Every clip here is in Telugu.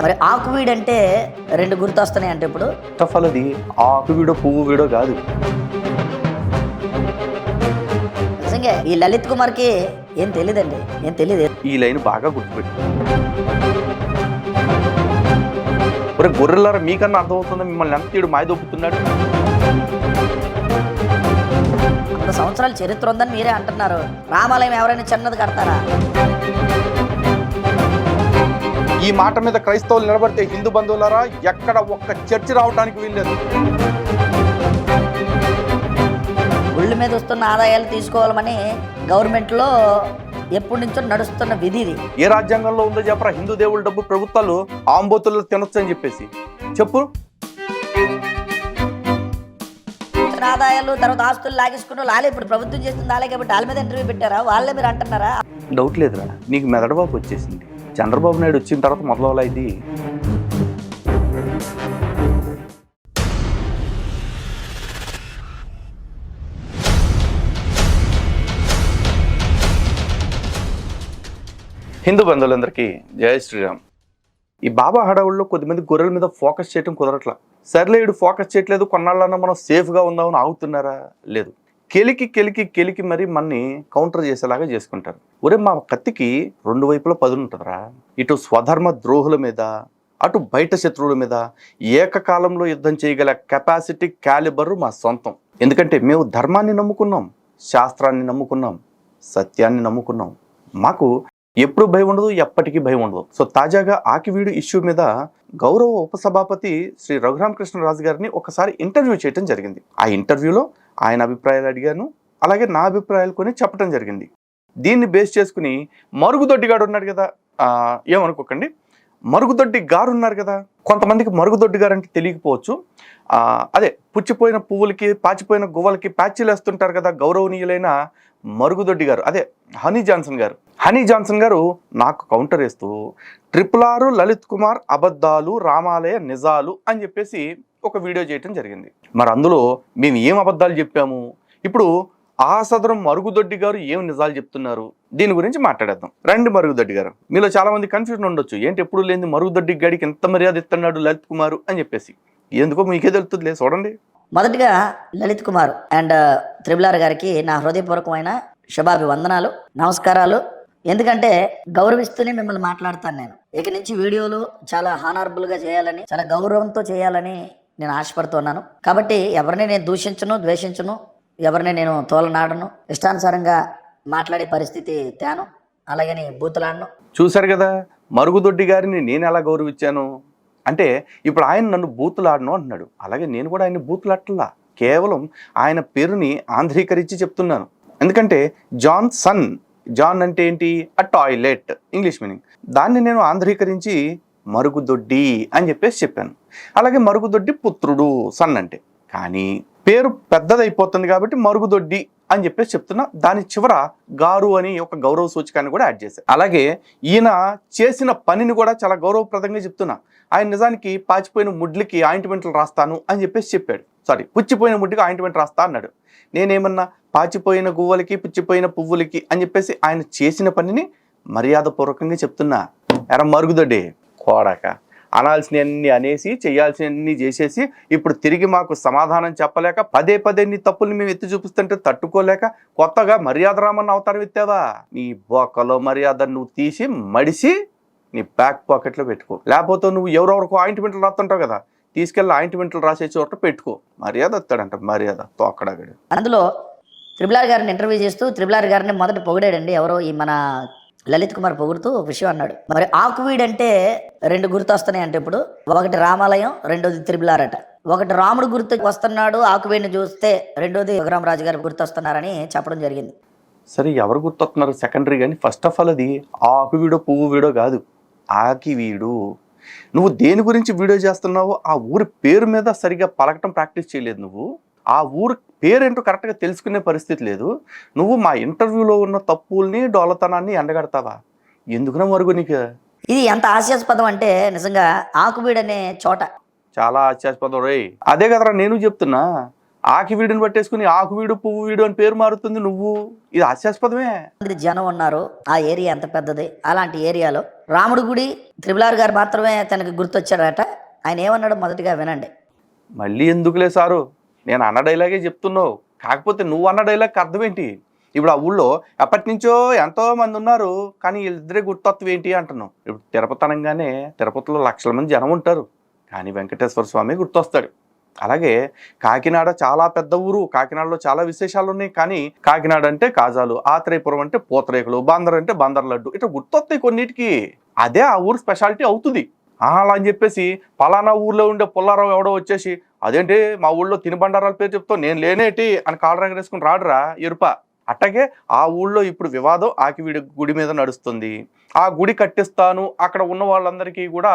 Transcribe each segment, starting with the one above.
మరి ఆకువీడు అంటే రెండు గుర్తొస్తున్నాయి అంటే ఇప్పుడు ఆఫ్ అది ఆకు వీడో పువ్వు వీడో కాదు. నిజంగా ఈ లలిత్ కుమార్కి ఏం తెలియదండి, ఏం తెలియదు. ఈ లైన్ బాగా గుర్తుపెట్టు. ఒరే గొర్రెలారా, మీకన్నా అర్థమవుతుందా మిమ్మల్ని ఎంత తీడు మాయదొప్పుతున్నాడు? 100 సంవత్సరాల చరిత్ర ఉందని మీరే అంటున్నారు. రామాలయం ఎవరైనా చిన్నది కడతారా? ఈ మాట మీద క్రైస్తవులు నిలబడితే హిందూ బంధువులారా ఎక్కడ ఒక్క చర్చి రావడానికి వీల్లేదు. గుళ్ళ మీద వస్తున్న ఆదాయాలు తీసుకోవాలని గవర్నమెంట్లో ఎప్పటి నుంచో నడుస్తున్న విధి ఇది. ఏ రాజ్యాంగంలో ఉందో చెప్పరా? హిందూ దేవుళ్ళ డబ్బు ప్రభుత్వాలు ఆంబోతుల్లో తినొచ్చు అని చెప్పేసి చెప్పు. ఆదాయాలు తర్వాత ఆస్తులు లాగేసుకున్న వాళ్ళే ఇప్పుడు ప్రభుత్వం చేస్తుంది వాళ్ళే కాబట్టి వాళ్ళ మీద ఇంటర్వ్యూ పెట్టారా? వాళ్ళే మీరు అంటున్నారా? డౌట్ లేదురా, నీకు మెదడుబాబు వచ్చేసింది. చంద్రబాబు నాయుడు వచ్చిన తర్వాత మొదలవలైంది. హిందూ బంధువులందరికీ జయ శ్రీరామ్. ఈ బాబా హడావుల్లో కొద్దిమంది గొర్రెల మీద ఫోకస్ చేయడం కుదరట్లా. సర్లే ఇడు ఫోకస్ చేయట్లేదు, కొన్నాళ్ళన్నా మనం సేఫ్గా ఉందామని ఆగుతున్నారా? లేదు, కెలికి మరి మనని కౌంటర్ చేసేలాగా చేసుకుంటారు. ఒరే మా కత్తికి 2 వైపులా పదును ఉంటుందిరా. ఇటు స్వధర్మ ద్రోహుల మీద, అటు బయట శత్రువుల మీద ఏకకాలంలో యుద్ధం చేయగల కెపాసిటీ, క్యాలిబర్ మా సొంతం. ఎందుకంటే మేము ధర్మాన్ని నమ్ముకున్నాం, శాస్త్రాన్ని నమ్ముకున్నాం, సత్యాన్ని నమ్ముకున్నాం. మాకు ఎప్పుడు భయం ఉండదు, ఎప్పటికీ భయం ఉండదు. సో తాజాగా ఆకివీడు ఇష్యూ మీద గౌరవ ఉపసభాపతి శ్రీ రఘురామకృష్ణరాజు గారిని ఒకసారి ఇంటర్వ్యూ చేయడం జరిగింది. ఆ ఇంటర్వ్యూలో ఆయన అభిప్రాయాలు అడిగాను, అలాగే నా అభిప్రాయాలు కొని చెప్పడం జరిగింది. దీన్ని బేస్ చేసుకుని మరుగుదొడ్డి గారు ఉన్నాడు కదా, ఏమనుకోకండి, మరుగుదొడ్డి గారు ఉన్నారు కదా. కొంతమందికి మరుగుదొడ్డి గారు అంటే తెలియకపోవచ్చు. అదే పుచ్చిపోయిన పువ్వులకి, పాచిపోయిన గువ్వలకి ప్యాచీలు వేస్తుంటారు కదా గౌరవనీయులైన మరుగుదొడ్డి గారు, అదే హనీ జాన్సన్ గారు నాకు కౌంటర్ వేస్తూ RRR లలిత్ కుమార్ అబద్ధాలు, రామాలయ నిజాలు అని చెప్పేసి ఒక వీడియో చేయటం జరిగింది. మరి అందులో మేము ఏం అబద్ధాలు చెప్పాము, ఇప్పుడు ఆ సదరం మరుగుదొడ్డి గారు ఏం నిజాలు చెప్తున్నారు, దీని గురించి మాట్లాడేద్దాం. రండి మరుగుదొడ్డి గారు. మీలో చాలా మంది కన్ఫ్యూజన్ ఉండొచ్చు, ఏంటి ఎప్పుడు లేని మరుగుదొడ్డి గాడికి ఎంత మర్యాద ఇస్తున్నాడు లలిత్ కుమార్ అని చెప్పేసి. ఎందుకో మీకే తెలుస్తుంది, లేదు చూడండి. మొదటిగా లలిత్ కుమార్ అండ్ RRR గారికి నా హృదయపూర్వకమైన శుభాభివందనాలు, నమస్కారాలు. ఎందుకంటే గౌరవిస్తూనే మిమ్మల్ని మాట్లాడతాను నేను. ఇక నుంచి వీడియోలు చాలా హానరబుల్గా చేయాలని, చాలా గౌరవంతో చేయాలని నేను ఆశపడుతున్నాను. కాబట్టి ఎవరిని నేను దూషించను, ద్వేషించను, ఎవరిని నేను తోలనాడను, ఇష్టానుసారంగా మాట్లాడే పరిస్థితి తేను, అలాగని బూతులాడను. చూశారు కదా మరుగుదొడ్డి గారిని నేను ఎలా గౌరవించాను అంటే, ఇప్పుడు ఆయన నన్ను బూతులాడను అంటున్నాడు, అలాగే నేను కూడా ఆయన బూతులాడట్లా, కేవలం ఆయన పేరుని ఆంధ్రీకరించి చెప్తున్నాను. ఎందుకంటే జాన్ అంటే ఏంటి, ఆ టాయిలెట్ ఇంగ్లీష్ మీనింగ్, దాన్ని నేను ఆంధ్రీకరించి మరుగుదొడ్డి అని చెప్పేసి చెప్పాను. అలాగే మరుగుదొడ్డి పుత్రుడు సన్ అంటే, కానీ పేరు పెద్దదైపోతుంది కాబట్టి మరుగుదొడ్డి అని చెప్పేసి చెప్తున్నా. దాని చివర గారు అని ఒక గౌరవ సూచకాన్ని కూడా యాడ్ చేశాను. అలాగే ఈయన చేసిన పనిని కూడా చాలా గౌరవప్రదంగా చెప్తున్నా. ఆయన నిజానికి పాచిపోయిన ముడ్లకి ఆయింట్మెంట్లు రాస్తాను అని చెప్పేసి చెప్పాడు. పుచ్చిపోయిన ముడ్డికి ఆయింట్మెంట్ రాస్తా అన్నాడు. నేనేమన్నా పాచిపోయిన గువ్వలకి, పుచ్చిపోయిన పువ్వులకి అని చెప్పేసి ఆయన చేసిన పనిని మర్యాదపూర్వకంగా చెప్తున్నా. ఎరా మరుగుదొడ్డి కోడాక, అనాల్సినవన్నీ అనేసి చేయాల్సినవన్నీ చేసేసి ఇప్పుడు తిరిగి మాకు సమాధానం చెప్పలేక పదే నీ తప్పుల్ని మేము ఎత్తి చూపిస్తుంటే తట్టుకోలేక కొత్తగా మర్యాద రామన్న అవతారం ఎత్తావా? నీ బొక్కలో మర్యాద నువ్వు తీసి మడిసి నీ బ్యాక్ పాకెట్లో పెట్టుకో. లేకపోతే నువ్వు ఎవరెవరికో ఆయింట్మెంట్లు రాస్తుంటావు కదా, తీసుకెళ్ళి ఆయింట్మెంట్లు రాసే చోట పెట్టుకో. మర్యాద వస్తాడంట, మర్యాద తోక్కడాగడు. అందులో RRR గారిని ఇంటర్వ్యూ చేస్తూ RRR గారిని మొదట పొగిడాడండి. ఎవరో ఈ మన లలిత్ కుమార్ పొగుడుతూ ఒక విషయం అన్నాడు. మరి ఆకువీడు అంటే రెండు గుర్తు వస్తున్నాయి అంటే ఇప్పుడు ఒకటి రామాలయం, రెండోది RRR అట. ఒకటి రాముడు గుర్తు వస్తున్నాడు ఆకువీడిని చూస్తే, రెండోది రఘురామరాజు గారు గుర్తు వస్తున్నారని చెప్పడం జరిగింది. సరే ఎవరు గుర్తొస్తున్నారు సెకండరీ, కానీ ఫస్ట్ ఆఫ్ ఆల్ అది ఆకువీడో పువ్వు వీడో కాదు, ఆకివీడు. నువ్వు దేని గురించి వీడియో చేస్తున్నావో ఆ ఊరి పేరు మీద సరిగా పలకటం ప్రాక్టీస్ చేయలేదు. నువ్వు ఆ ఊరు పేరేంటో కరెక్ట్గా తెలుసుకునే పరిస్థితి లేదు. నువ్వు మా ఇంటర్వ్యూలో ఉన్న తప్పుల్ని, డోలతనాన్ని ఎండగడతావా? ఎందుకున్నా మరుగు నీకు? ఇది ఎంత హాస్యాస్పదం అంటే నిజంగా ఆకువీడు అనే చోట చాలా హాస్యాస్పదం రే. అదే కదరా నేను చెప్తున్నా, ఆకి వీడిని పట్టేసుకుని ఆకు వీడు పువ్వు వీడు అని పేరు మారుతుంది నువ్వు. ఇది హాస్యాస్పదమే. మంది జనం ఉన్నారు, ఆ ఏరియా ఎంత పెద్దది. అలాంటి ఏరియాలో రాముడు గుడి త్రిబులార్ గారు మాత్రమే తనకి గుర్తొచ్చారట. ఆయన ఏమన్నాడు మొదటిగా వినండి. మళ్ళీ ఎందుకులే సారు, నేను అన్న డైలాగే చెప్తున్నావు. కాకపోతే నువ్వు అన్న డైలాగ్ అర్థం ఏంటి? ఇప్పుడు ఆ ఊళ్ళో ఎప్పటి నుంచో ఎంతో మంది ఉన్నారు, కానీ వీళ్ళిద్దరే గుర్తొత్తు ఏంటి అంటున్నావు. ఇప్పుడు తిరుపతి అనగానే తిరుపతిలో లక్షల మంది జనం ఉంటారు, కానీ వెంకటేశ్వర స్వామి గుర్తొస్తాడు. అలాగే కాకినాడ చాలా పెద్ద ఊరు, కాకినాడలో చాలా విశేషాలు ఉన్నాయి, కానీ కాకినాడ అంటే కాజాలు, ఆత్రేయపురం అంటే పూతరేకులు, బందర్ అంటే బందర్ లడ్డు, ఇట్లా గుర్తొస్తాయి కొన్నిటికి. అదే ఆ ఊరు స్పెషాలిటీ అవుతుంది. అలా అని చెప్పేసి పలానా ఊర్లో ఉండే పుల్లారావు ఎవడో వచ్చేసి అదేంటి మా ఊళ్ళో తినుబండారాల పేరు చెప్తావు, నేను లేనేటి అని కాలర్ ఎగరేసుకుని రాడురా ఎరుప. అట్టగే ఆ ఊళ్ళో ఇప్పుడు వివాదం ఆకివీడి గుడి మీద నడుస్తుంది. ఆ గుడి కట్టిస్తాను, అక్కడ ఉన్న వాళ్ళందరికీ కూడా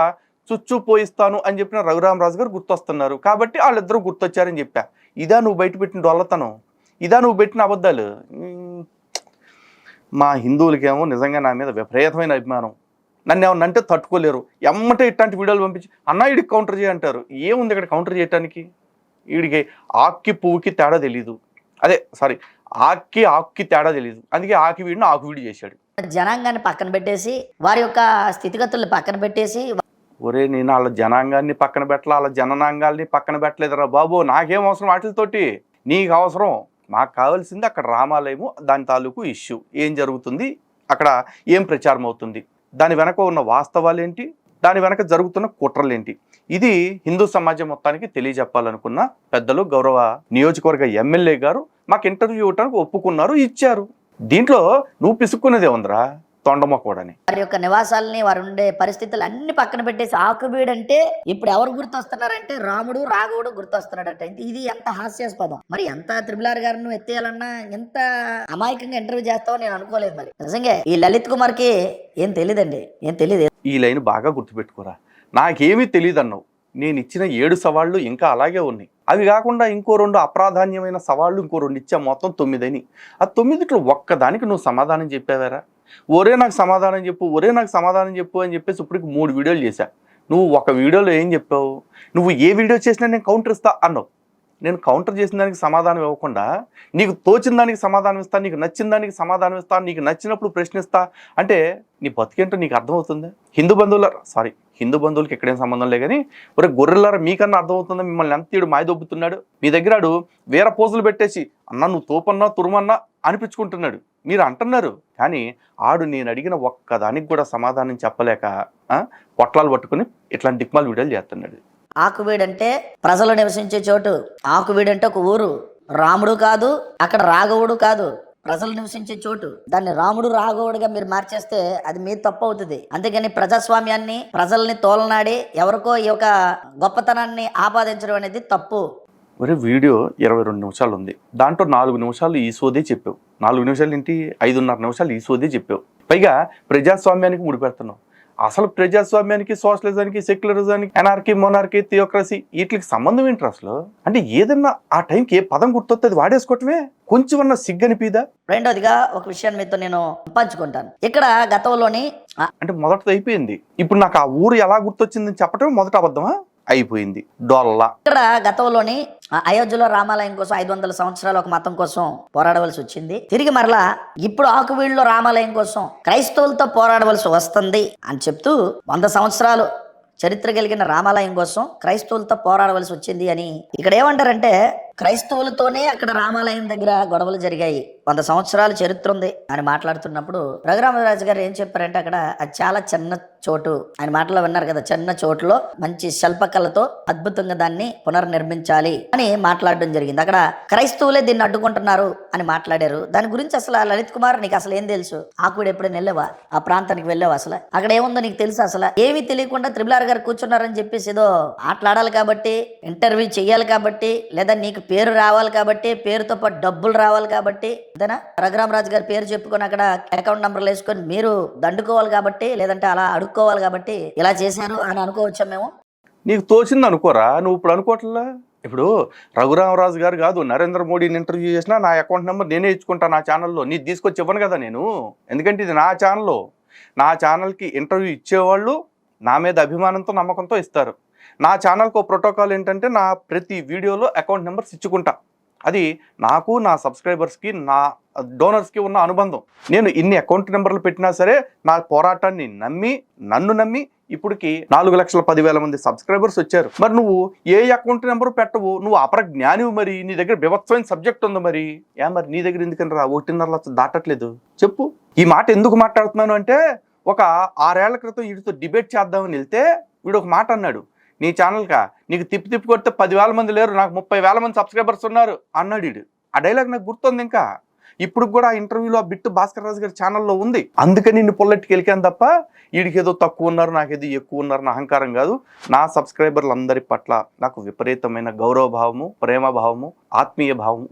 చుచ్చు పోయిస్తాను అని చెప్పిన రఘురామరాజు గారు గుర్తొస్తున్నారు, కాబట్టి వాళ్ళిద్దరూ గుర్తొచ్చారని చెప్పా. ఇదా నువ్వు బయట పెట్టిన డొల్లతనం, ఇదా నువ్వు పెట్టిన అబద్ధాలు. మా హిందువులకేమో నిజంగా నా మీద విపరీతమైన అభిమానం. నన్ను ఏమన్నా అంటే తట్టుకోలేరు, ఎమ్మటే ఇట్లాంటి వీడియోలు పంపించి అన్న వీడికి కౌంటర్ చేయంటారు. ఏముంది ఇక్కడ కౌంటర్ చేయటానికి? వీడికి ఆక్కి పువ్వుకి తేడా తెలీదు, అదే సారీ ఆక్కి తేడా తెలీదు, అందుకే ఆకి వీడిని ఆకు వీడి చేశాడు. జనాంగాన్ని పక్కన పెట్టేసి, వారి యొక్క స్థితిగతుల్ని పక్కన పెట్టేసి, ఒరే నేను వాళ్ళ జనాంగాన్ని పక్కన పెట్టాల, వాళ్ళ జననాంగాల్ని పక్కన పెట్టలేదురా బాబు. నాకేం అవసరం వాటితోటి, నీకు అవసరం. మాకు కావాల్సింది అక్కడ రామాలయము, దాని తాలూకు ఇష్యూ ఏం జరుగుతుంది, అక్కడ ఏం ప్రచారం అవుతుంది, దాని వెనక ఉన్న వాస్తవాలు ఏంటి, దాని వెనక జరుగుతున్న కుట్రలేంటి, ఇది హిందూ సమాజం మొత్తానికి తెలియజెప్పాలనుకున్న పెద్దలు గౌరవ నియోజకవర్గ ఎమ్మెల్యే గారు మాకు ఇంటర్వ్యూ ఇవ్వడానికి ఒప్పుకున్నారు, ఇచ్చారు. దీంట్లో నువ్వు పిసుక్కున్నదే ఉందిరా తొండమొక్కడని. వారి యొక్క నివాసాలని, వారు ఉండే పరిస్థితులు అన్ని పక్కన పెట్టేసి ఆకుబీడు అంటే ఇప్పుడు ఎవరు గుర్తొస్తున్నారంటే రాముడు రాఘవుడు గుర్తొస్తున్నాడట. ఇది ఎంత హాస్యాస్పదం. మరి ఎంత త్రిబులార్ గారిని ఎత్తేయాలన్నా ఎంత అమాయకంగా ఇంటర్వ్యూ చేస్తావో నేను అనుకోలేదు. మరి నిజంగా ఈ లలిత్ కుమార్ కి ఏం తెలియదండి, ఏం తెలియదు. ఈ లైన్ బాగా గుర్తుపెట్టుకోరా, నాకేమీ తెలియదు అన్నావు. నేను ఇచ్చిన 7 సవాళ్ళు ఇంకా అలాగే ఉన్నాయి. అవి కాకుండా ఇంకో 2 అప్రాధాన్యమైన సవాళ్ళు ఇంకో 2 ఇచ్చా, మొత్తం 9 అయినాయి. ఆ 9ట్లో ఒక్కదానికి నువ్వు సమాధానం చెప్పావారా? ఒరే నాకు సమాధానం చెప్పు, ఒరే నాకు సమాధానం చెప్పు అని చెప్పేసి ఇప్పటికి 3 వీడియోలు చేశా. నువ్వు ఒక వీడియోలో ఏం చెప్పావు? నువ్వు ఏ వీడియో చేసినా నేను కౌంటర్ ఇస్తా అన్నావు. నేను కౌంటర్ చేసిన దానికి సమాధానం ఇవ్వకుండా నీకు తోచిన దానికి సమాధానం ఇస్తా, నీకు నచ్చిన దానికి సమాధానం ఇస్తా, నీకు నచ్చినప్పుడు ప్రశ్నిస్తా అంటే నీ బతికేంటో నీకు అర్థమవుతుందా? హిందూ బంధువులకి ఎక్కడేం సంబంధం లే, కానీ ఒరే గొర్రెలారా మీకన్నా అర్థమవుతుందా మిమ్మల్ని ఎంత తీడు మాయదొబ్బుతున్నాడు? మీ దగ్గర ఆడు వేరే పోజులు పెట్టేసి అన్నా నువ్వు తోపన్నా తురుమన్నా అనిపించుకుంటున్నాడు, మీరు అంటున్నారు. కానీ ఆడు నేను అడిగిన ఒక్కదానికి కూడా సమాధానం చెప్పలేక పొట్లాలు పట్టుకుని ఇట్లాంటి దిక్మాల వీడియోలు చేస్తున్నాడు. ఆకువీడు అంటే ప్రజలు నివసించే చోటు. ఆకువీడు అంటే ఒక ఊరు. రాముడు కాదు, అక్కడ రాఘవుడు కాదు, ప్రజలు నివసించే చోటు. దాన్ని రాముడు రాఘవుడుగా మీరు మార్చేస్తే అది మీ తప్పు అవుతుంది. అందుకని ప్రజాస్వామ్యాన్ని, ప్రజల్ని తోలనాడి ఎవరికో ఈ యొక్క గొప్పతనాన్ని ఆపాదించడం అనేది తప్పు. మరి వీడియో 22 నిమిషాలు ఉంది, దాంట్లో 4 నిమిషాలు ఈ సోదే చెప్పావు. 4 నిమిషాలు ఏంటి, 5.5 నిమిషాలు ఈ సోదే చెప్పావు. పైగా ప్రజాస్వామ్యానికి ముడిపెడుతున్నావు. అసలు ప్రజాస్వామ్యానికి, సోషలిజానికి, సెక్యులరిజానికి, ఎనార్కీ, మొనార్కీ, థియోక్రసీ వీటికి సంబంధం ఏంటి అసలు? అంటే ఏదన్నా ఆ టైంకి ఏ పదం గుర్తొస్తుంది వాడేసుకోవటమే, కొంచెం అన్న సిగ్గనిపిదా? రెండోదిగా ఒక విషయాన్ని మీతో నేను పంచుకుంటాను. ఇక్కడ గతంలోని అంటే మొదటిది అయిపోయింది, ఇప్పుడు నాకు ఆ ఊరు ఎలా గుర్తొచ్చిందని చెప్పటమే మొదట అబద్ధమా? అయిపోయింది డొల్ల. ఇక్కడ గతంలోని అయోధ్యలో రామాలయం కోసం 500 సంవత్సరాలు ఒక మతం కోసం పోరాడవలసి వచ్చింది. తిరిగి మరలా ఇప్పుడు ఆకువీడులో రామాలయం కోసం క్రైస్తవులతో పోరాడవలసి వస్తుంది అని చెప్తూ 100 సంవత్సరాలు చరిత్ర కలిగిన రామాలయం కోసం క్రైస్తవులతో పోరాడవలసి వచ్చింది అని ఇక్కడ ఏమంటారంటే, క్రైస్తవులతోనే అక్కడ రామాలయం దగ్గర గొడవలు జరిగాయి, 100 సంవత్సరాల చరిత్ర ఉంది అని మాట్లాడుతున్నప్పుడు రఘురామరాజు గారు ఏం చెప్పారంటే, అక్కడ అది చాలా చిన్న చోటు. ఆయన మాటలో విన్నారు కదా, చిన్న చోటులో మంచి శిల్పకళతో అద్భుతంగా దాన్ని పునర్నిర్మించాలి అని మాట్లాడడం జరిగింది. అక్కడ క్రైస్తవులే దీన్ని అడ్డుకుంటున్నారు అని మాట్లాడారు. దాని గురించి అసలు లలిత్ కుమార్ నీకు అసలు ఏం తెలుసు? ఆకుడు ఎప్పుడైనా వెళ్ళావా? ఆ ప్రాంతానికి వెళ్ళావా? అసలు అక్కడ ఏముందో నీకు తెలుసు? అసలు ఏమీ తెలియకుండా త్రిబులార్ గారు కూర్చున్నారని చెప్పేసి ఏదో మాట్లాడాలి కాబట్టి, ఇంటర్వ్యూ చేయాలి కాబట్టి, లేదా నీకు పేరు రావాలి కాబట్టి, పేరుతో పాటు డబ్బులు రావాలి కాబట్టి, అంతేనా? రఘురామరాజు గారి పేరు చెప్పుకొని అక్కడ అకౌంట్ నంబర్లు వేసుకొని మీరు దండుకోవాలి కాబట్టి, లేదంటే అలా అడుక్కోవాలి కాబట్టి ఇలా చేశారు అని అనుకోవచ్చా మేము? నీకు తోచింది అనుకోరా, నువ్వు ఇప్పుడు అనుకోవట్లా. ఇప్పుడు రఘురామరాజు గారు కాదు, నరేంద్ర మోడీని ఇంటర్వ్యూ చేసినా నా అకౌంట్ నెంబర్ నేనే ఇచ్చుకుంటా నా ఛానల్లో. నీ తీసుకొచ్చి ఇవ్వను కదా నేను, ఎందుకంటే ఇది నా ఛానల్లో. నా ఛానల్కి ఇంటర్వ్యూ ఇచ్చేవాళ్ళు నా మీద అభిమానంతో, నమ్మకంతో ఇస్తారు. నా ఛానల్కి ఒక ప్రోటోకాల్ ఏంటంటే, నా ప్రతి వీడియోలో అకౌంట్ నెంబర్స్ ఇచ్చుకుంటా. అది నాకు, నా సబ్స్క్రైబర్స్కి, నా డోనర్స్కి ఉన్న అనుబంధం. నేను ఇన్ని అకౌంట్ నెంబర్లు పెట్టినా సరే నా పోరాటాన్ని నమ్మి, నన్ను నమ్మి ఇప్పటికి 4,10,000 మంది సబ్స్క్రైబర్స్ వచ్చారు. మరి నువ్వు ఏ అకౌంట్ నెంబర్ పెట్టవు, నువ్వు అపరజ్ఞానివి, మరి నీ దగ్గర బీభత్సమైన సబ్జెక్ట్ ఉంది, మరి మరి నీ దగ్గర ఎందుకని 1.5 లక్షలు దాటట్లేదు చెప్పు. ఈ మాట ఎందుకు మాట్లాడుతున్నాను అంటే, ఒక 6 ఏళ్ల క్రితం వీడితో డిబేట్ చేద్దామని వెళ్తే వీడు ఒక మాట అన్నాడు, నీ ఛానల్కా నీకు తిప్పి కొడితే 10,000 మంది లేరు, నాకు 30,000 మంది సబ్స్క్రైబర్స్ ఉన్నారు అన్నాడు వీడు. ఆ డైలాగ్ నాకు గుర్తుంది. ఇంకా ఇప్పుడు కూడా ఆ ఇంటర్వ్యూలో ఆ బిట్టు భాస్కర్ రాజు గారి ఛానల్లో ఉంది. అందుకని నిన్ను పొల్లెట్టుకు వెళ్ళాను తప్ప వీడికి ఏదో తక్కువ ఉన్నారు, నాకేదో ఎక్కువ ఉన్నారు నా అహంకారం కాదు. నా సబ్స్క్రైబర్లందరి పట్ల నాకు విపరీతమైన గౌరవభావము, ప్రేమభావము, ఆత్మీయ భావం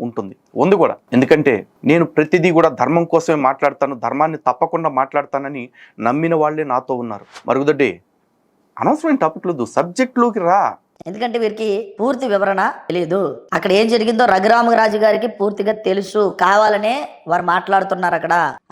ఉంది కూడా. ఎందుకంటే నేను ప్రతిదీ కూడా ధర్మం కోసమే మాట్లాడతాను, ధర్మాన్ని తప్పకుండా మాట్లాడతానని నమ్మిన వాళ్ళే నాతో ఉన్నారు. మరుగుదొడ్డి అనవసరమైన టాపిక్లు సబ్జెక్ట్లోకి రా. ఎందుకంటే వీరికి పూర్తి వివరణ తెలియదు. అక్కడ ఏం జరిగిందో రఘురామరాజు గారికి పూర్తిగా తెలుసు, కావాలనే వారు మాట్లాడుతున్నారు.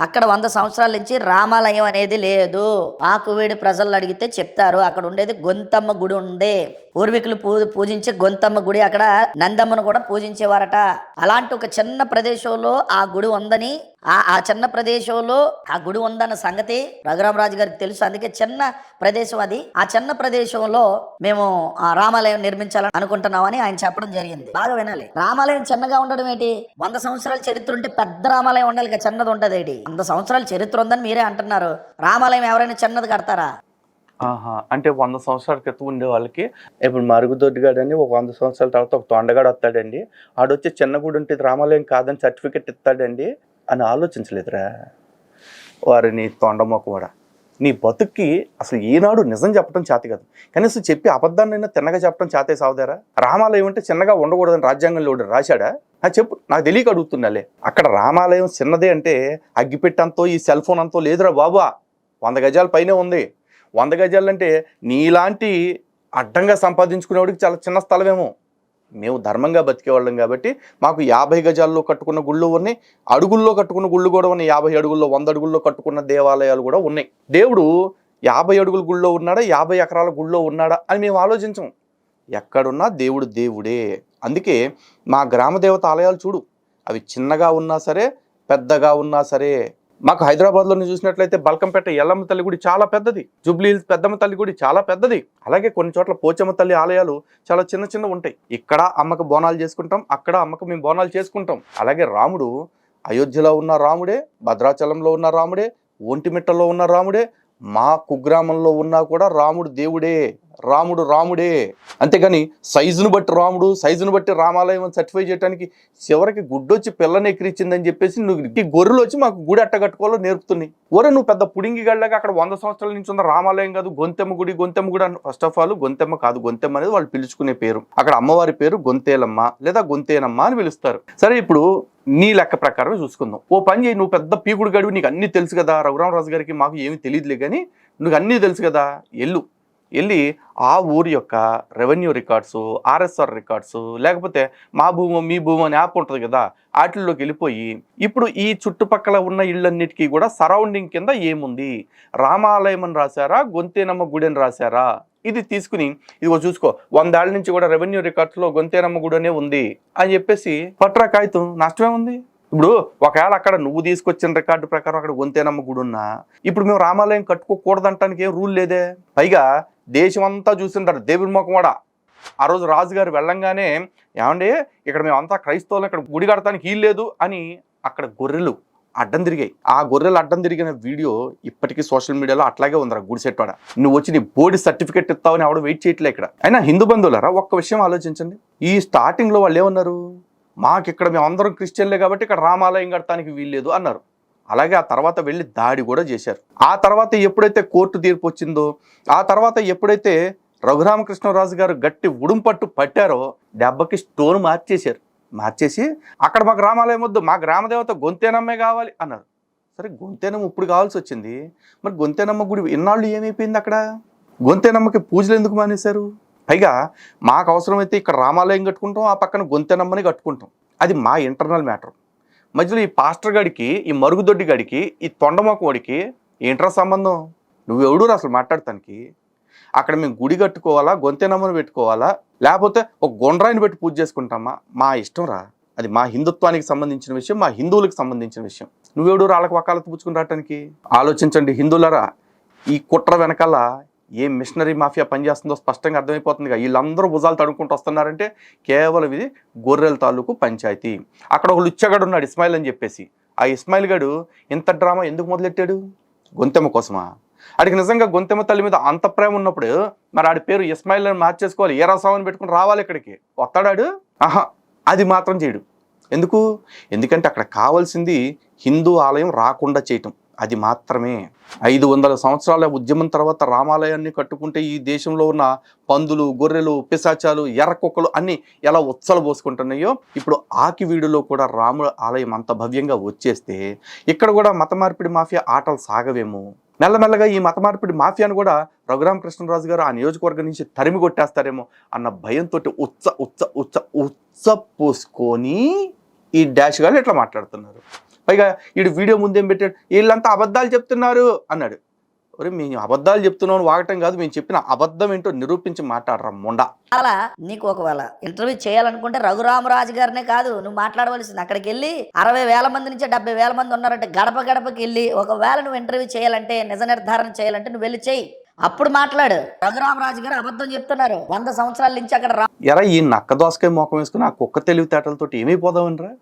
అక్కడ 100 సంవత్సరాల నుంచి రామాలయం అనేది లేదు. ఆకువేడి ప్రజలు అడిగితే చెప్తారు. అక్కడ ఉండేది గొంతమ్మ గుడి ఉండే, పూర్వీకులు పూజించే గొంతమ్మ గుడి. అక్కడ నందమ్మను కూడా పూజించేవారట. అలాంటి ఒక చిన్న ప్రదేశంలో ఆ గుడి ఉందని, ఆ చిన్న ప్రదేశంలో ఆ గుడి ఉందన్న సంగతి రఘురామరాజు గారికి తెలుసు. అందుకే చిన్న ప్రదేశం అది. ఆ చిన్న ప్రదేశంలో మేము ఆ రామాలయం నిర్మించాలని అనుకుంటున్నామని ఆయన చెప్పడం జరిగింది. బాగా వినాలి. రామాలయం చిన్నగా ఉండడం ఏంటి? 100 సంవత్సరాల చరిత్ర ఉంటే పెద్ద రామాలయం ఉండాలి, చిన్నది ఉండదు ఏంటి? 100 సంవత్సరాల చరిత్ర ఉందని మీరే అంటున్నారు. రామాలయం ఎవరైనా చిన్నది కడతారా? అంటే 100 సంవత్సరాల క్రితం ఉండే వాళ్ళకి ఇప్పుడు మరుగుదొడ్డిగాడు అని ఒక 100 సంవత్సరాల తర్వాత ఒక తొండగాడు వస్తాడండి, ఆడొచ్చి చిన్న గుడి ఉంటే రామాలయం కాదని సర్టిఫికెట్ ఇస్తాడండి అని ఆలోచించలేదురా వారిని. తొండమొక్క కూడా నీ బతుక్కి అసలు ఈనాడు నిజం చెప్పడం చేత కాదు, కనీసం చెప్పి అబద్ధాన్నైనా తిన్నగా చెప్పడం చేతే సావుదారా? రామాలయం అంటే చిన్నగా ఉండకూడదని రాజ్యాంగంలో రాశాడా? చెప్పు, నాకు తెలియక అడుగుతున్నాలే. అక్కడ రామాలయం చిన్నదే అంటే అగ్గిపెట్టంతో ఈ సెల్ ఫోన్ అంతో లేదురా బాబు. 100 గజాల పైనే ఉంది. 100 గజాలు అంటే నీలాంటి అడ్డంగా సంపాదించుకునేవాడికి చాలా చిన్న స్థలమేమో. మేము ధర్మంగా బతికేవాళ్ళం కాబట్టి మాకు 50 గజాల్లో కట్టుకున్న గుళ్ళు ఉన్నాయి, అడుగుల్లో కట్టుకున్న గుళ్ళు కూడా ఉన్నాయి. 50 అడుగుల్లో 100 అడుగుల్లో కట్టుకున్న దేవాలయాలు కూడా ఉన్నాయి. దేవుడు 50 అడుగుల గుళ్ళో ఉన్నాడా, 50 ఎకరాల గుళ్ళో ఉన్నాడా అని మేము ఆలోచించం. ఎక్కడున్నా దేవుడు దేవుడే. అందుకే మా గ్రామ దేవత ఆలయాలు చూడు, అవి చిన్నగా ఉన్నా సరే పెద్దగా ఉన్నా సరే. మాకు హైదరాబాద్లో చూసినట్లయితే బల్కంపేట ఎల్లమ్మ తల్లి గుడి చాలా పెద్దది, జూబ్లీ హిల్స్ పెద్దమ్మ తల్లి గుడి చాలా పెద్దది. అలాగే కొన్ని చోట్ల పోచమ్మ తల్లి ఆలయాలు చాలా చిన్న ఉంటాయి. ఇక్కడ అమ్మకు బోనాలు చేసుకుంటాం, అక్కడ అమ్మకు మేము బోనాలు చేసుకుంటాం. అలాగే రాముడు అయోధ్యలో ఉన్న రాముడే, భద్రాచలంలో ఉన్న రాముడే, ఒంటిమిట్టలో ఉన్న రాముడే, మా కుగ్రామంలో ఉన్నా కూడా రాముడు దేవుడే, రాముడే. అంతేగాని సైజును బట్టి రాముడు, సైజును బట్టి రామాలయం అని సర్టిఫై చేయడానికి చివరికి గుడ్డొచ్చి పిల్లని ఎక్కిరిచ్చిందని చెప్పేసి నువ్వు గొర్రెలు వచ్చి మాకు గుడి అట్ట కట్టుకోవాలో నేర్పుతున్నాయి. ఒరే నువ్వు పెద్ద పుడింగి గడ్డగా అక్కడ 100 సంవత్సరాల నుంచి ఉన్న రామాలయం కాదు, గొంతెమ్మ గుడి అని. ఫస్ట్ ఆఫ్ ఆల్ గొంతెమ్మ కాదు, గొంతెమ్మ అనేది వాళ్ళు పిలుచుకునే పేరు. అక్కడ అమ్మవారి పేరు గొంతేలమ్మ లేదా గొంతేనమ్మ అని పిలుస్తారు. సరే, ఇప్పుడు నీ లెక్క ప్రకారం చూసుకుందాం. ఓ పని చేయి, నువ్వు పెద్ద పీకుడు గడివి, నీకు అన్నీ తెలుసు కదా. రఘురామరాజు గారికి మాకు ఏమీ తెలియదులే కానీ నువ్వు అన్నీ తెలుసు కదా. వెళ్ళి ఆ ఊరి యొక్క రెవెన్యూ రికార్డ్స్, ఆర్ఎస్ఆర్ రికార్డ్స్, లేకపోతే మా భూమి మీ భూమి అని యాప్ ఉంటుంది కదా, వాటిల్లోకి వెళ్ళిపోయి ఇప్పుడు ఈ చుట్టుపక్కల ఉన్న ఇళ్ళన్నిటికీ కూడా సరౌండింగ్ కింద ఏముంది, రామాలయం అని రాశారా, గొంతేనమ్మ గుడి అని రాశారా, ఇది తీసుకుని ఇదిగో చూసుకో, 100 ఏళ్ల నుంచి కూడా రెవెన్యూ రికార్డ్స్లో గొంతేనమ్మ గుడి అనే ఉంది అని చెప్పేసి పట్రా కాగితం. నష్టమే ఉంది. ఇప్పుడు ఒకవేళ అక్కడ నువ్వు తీసుకొచ్చిన రికార్డు ప్రకారం అక్కడ గొంతేనమ్మ గుడి ఉన్నా ఇప్పుడు మేము రామాలయం కట్టుకోకూడదంటానికి ఏం రూల్ లేదే. పైగా దేశం అంతా చూసింటారు దేవుడి ముఖం కూడా. ఆ రోజు రాజుగారు వెళ్ళంగానే ఏమండి ఇక్కడ మేమంతా క్రైస్తవులు, ఇక్కడ గుడి కడటానికి వీలు లేదు అని అక్కడ గొర్రెలు అడ్డం తిరిగాయి. ఆ గొర్రెలు అడ్డం తిరిగిన వీడియో ఇప్పటికీ సోషల్ మీడియాలో అట్లాగే ఉందిరా. గుడిసెట్వాడ నువ్వు వచ్చి నీ బోర్డు సర్టిఫికెట్ ఇస్తావని ఆవిడ వెయిట్ చేయట్లే ఇక్కడ. అయినా హిందూ బంధువులరా, ఒక్క విషయం ఆలోచించండి. ఈ స్టార్టింగ్లో వాళ్ళు ఏమన్నారు, మాకు ఇక్కడ మేము అందరం క్రిస్టియన్లే కాబట్టి ఇక్కడ రామాలయం కడటానికి వీల్లేదు అన్నారు. అలాగే ఆ తర్వాత వెళ్ళి దాడి కూడా చేశారు. ఆ తర్వాత ఎప్పుడైతే కోర్టు తీర్పు వచ్చిందో, ఆ తర్వాత ఎప్పుడైతే రఘురామకృష్ణరాజు గారు గట్టి ఉడుంపట్టు పట్టారో దెబ్బకి స్టోన్ మార్చేసి అక్కడ మాకు రామాలయం వద్దు, మా గ్రామదేవత గొంతేనమ్మే కావాలి అన్నారు. సరే, గొంతేనమ్మ ఇప్పుడు కావాల్సి వచ్చింది. మరి గొంతేనమ్మ గుడి ఇన్నాళ్ళు ఏమైపోయింది? అక్కడ గొంతేనమ్మకి పూజలు ఎందుకు మానేశారు? పైగా మాకు అవసరమైతే ఇక్కడ రామాలయం కట్టుకుంటాం, ఆ పక్కన గొంతెనమ్మని కట్టుకుంటాం. అది మా ఇంటర్నల్ మ్యాటర్. మధ్యలో ఈ పాస్టర్ గడికి, ఈ మరుగుదొడ్డి గడికి, ఈ తొండమొక్క వాడికి ఏంట్రా సంబంధం? నువ్వెవడు అసలు మాట్లాడటానికి? అక్కడ మేము గుడి కట్టుకోవాలా, గొంతెనమ్మని పెట్టుకోవాలా, లేకపోతే ఒక గొండ్రాయిని పెట్టి పూజ చేసుకుంటామా? మా ఇష్టం రా. అది మా హిందుత్వానికి సంబంధించిన విషయం, మా హిందువులకు సంబంధించిన విషయం. నువ్వెవడు వాళ్ళకి వకాలత్ పుచ్చుకుని రావటానికి? ఆలోచించండి హిందువులరా, ఈ కుట్ర వెనకాల ఏ మిషనరీ మాఫియా పనిచేస్తుందో స్పష్టంగా అర్థమైపోతుందిగా. వీళ్ళందరూ భుజాలు తడుకుంటూ వస్తున్నారంటే కేవలం ఇది గొర్రెల తాలూకు పంచాయతీ. అక్కడ ఒక లుచ్చగాడు ఉన్నాడు ఇస్మాయిల్ అని చెప్పేసి. ఆ ఇస్మాయిల్ గాడు ఇంత డ్రామా ఎందుకు మొదలెట్టాడు? గొంతెమ్మ కోసమా? ఆడికి నిజంగా గొంతెమ్మ తల్లి మీద అంత ప్రేమ ఉన్నప్పుడు మరి ఆడి పేరు ఇస్మాయిల్ అని మార్చేసుకోవాలి, ఏ రసామని పెట్టుకుని రావాలి ఇక్కడికి. వస్తాడాడు? ఆహా, అది మాత్రం చేయడు. ఎందుకు? ఎందుకంటే అక్కడ కావాల్సింది హిందూ ఆలయం రాకుండా చేయటం, అది మాత్రమే. 500 సంవత్సరాల ఉద్యమం తర్వాత రామాలయాన్ని కట్టుకుంటే ఈ దేశంలో ఉన్న పందులు, గొర్రెలు, పిశాచాలు, ఎర్రకుక్కలు అన్నీ ఎలా ఉత్సలు పోసుకుంటున్నాయో, ఇప్పుడు ఆకివీడులో కూడా రాముల ఆలయం అంత భవ్యంగా వచ్చేస్తే ఇక్కడ కూడా మత మార్పిడి మాఫియా ఆటలు సాగవేమో. మెల్లమెల్లగా ఈ మత మార్పిడి మాఫియాను కూడా రఘురామకృష్ణరాజు గారు ఆ నియోజకవర్గం నుంచి తరిమి కొట్టేస్తారేమో అన్న భయంతో ఉత్స పోసుకొని ఈ డాష్ గారు ఇట్లా మాట్లాడుతున్నారు. పైగా వీడు వీడియో ముందేం పెట్టాడు, వీళ్ళంతా అబద్ధాలు చెప్తున్నారు అన్నాడు. ఒరే, మేము అబద్ధాలు చెప్తున్నాం వాగటం కాదు, మేము చెప్పిన అబద్ధం ఏంటో నిరూపించి మాట్లాడరా మొండా. అలా నీకు ఒకవేళ ఇంటర్వ్యూ చేయాలనుకుంటే రఘురామరాజు గారినే కాదు నువ్వు మాట్లాడవలసింది. అక్కడికి వెళ్ళి 60,000 మంది నుంచి 70,000 మంది ఉన్నారంటే గడప గడపకి వెళ్ళి ఒకవేళ నువ్వు ఇంటర్వ్యూ చేయాలంటే, నిజ నిర్ధారణ చేయాలంటే నువ్వు వెళ్ళి చెయ్యి, అప్పుడు మాట్లాడు. రఘురామరాజు గారు అబద్ధం చెప్తున్నారు 100 సంవత్సరాల నుంచి అక్కడ. ఎరా, ఈ నక్క దోసకాయ మోకం వేసుకుని ఆ కుక్క తెలివితేటలతో ఏమైపోదామనరా?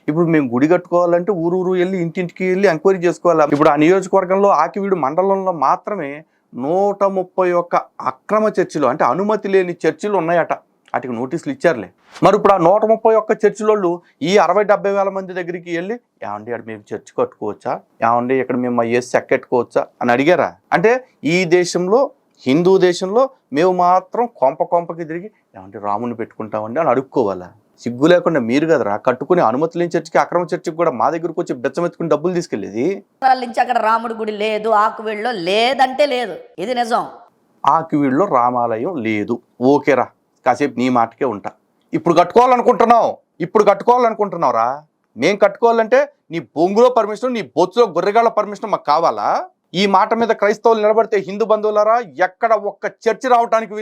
ఇప్పుడు మేము గుడి కట్టుకోవాలంటే ఊరు వెళ్ళి ఇంటింటికి వెళ్ళి ఎంక్వైరీ చేసుకోవాలి. ఇప్పుడు ఆ నియోజకవర్గంలో ఆకివీడు మండలంలో మాత్రమే 131 అక్రమ చర్చిలు, అంటే అనుమతి లేని చర్చిలు ఉన్నాయట. వాటికి నోటీసులు ఇచ్చారులే. మరి ఇప్పుడు ఆ 131 చర్చిలోళ్ళు ఈ 60-70 వేల మంది దగ్గరికి వెళ్ళి, ఏమండి అక్కడ మేము చర్చి కట్టుకోవచ్చా, ఏమండి ఇక్కడ మేము ఏసి చెక్కెట్టుకోవచ్చా అని అడిగారా? అంటే ఈ దేశంలో, హిందూ దేశంలో మేము మాత్రం కొంపకి తిరిగి ఏమంటే రాముని పెట్టుకుంటామండి అని అడుక్కోవాలా? సిగ్గు లేకుండా మీరు కదరా కట్టుకుని అనుమతి లేని చర్చికి, అక్రమ చర్చికి కూడా మా దగ్గరకు వచ్చి బెచ్చమెత్తుకుని డబ్బులు తీసుకెళ్ళేది. నుంచి అక్కడ రాముడి గుడి లేదు, ఆకువీడులో లేదంటే లేదు, ఇది నిజం. ఆకివీడులో రామాలయం లేదు, ఓకేరా, కాసేపు నీ మాటకే ఉంటా. ఇప్పుడు కట్టుకోవాలనుకుంటున్నావురా? మేం కట్టుకోవాలంటే నీ బొంగులో పర్మిషన్, నీ బొచ్చులో గొర్రెగాళ్ళ పర్మిషన్ మాకు కావాలా? ఈ మాట మీద క్రైస్తవులు నిలబడితే హిందూ బంధువులారా ఎక్కడ ఒక్క చర్చి రావడానికి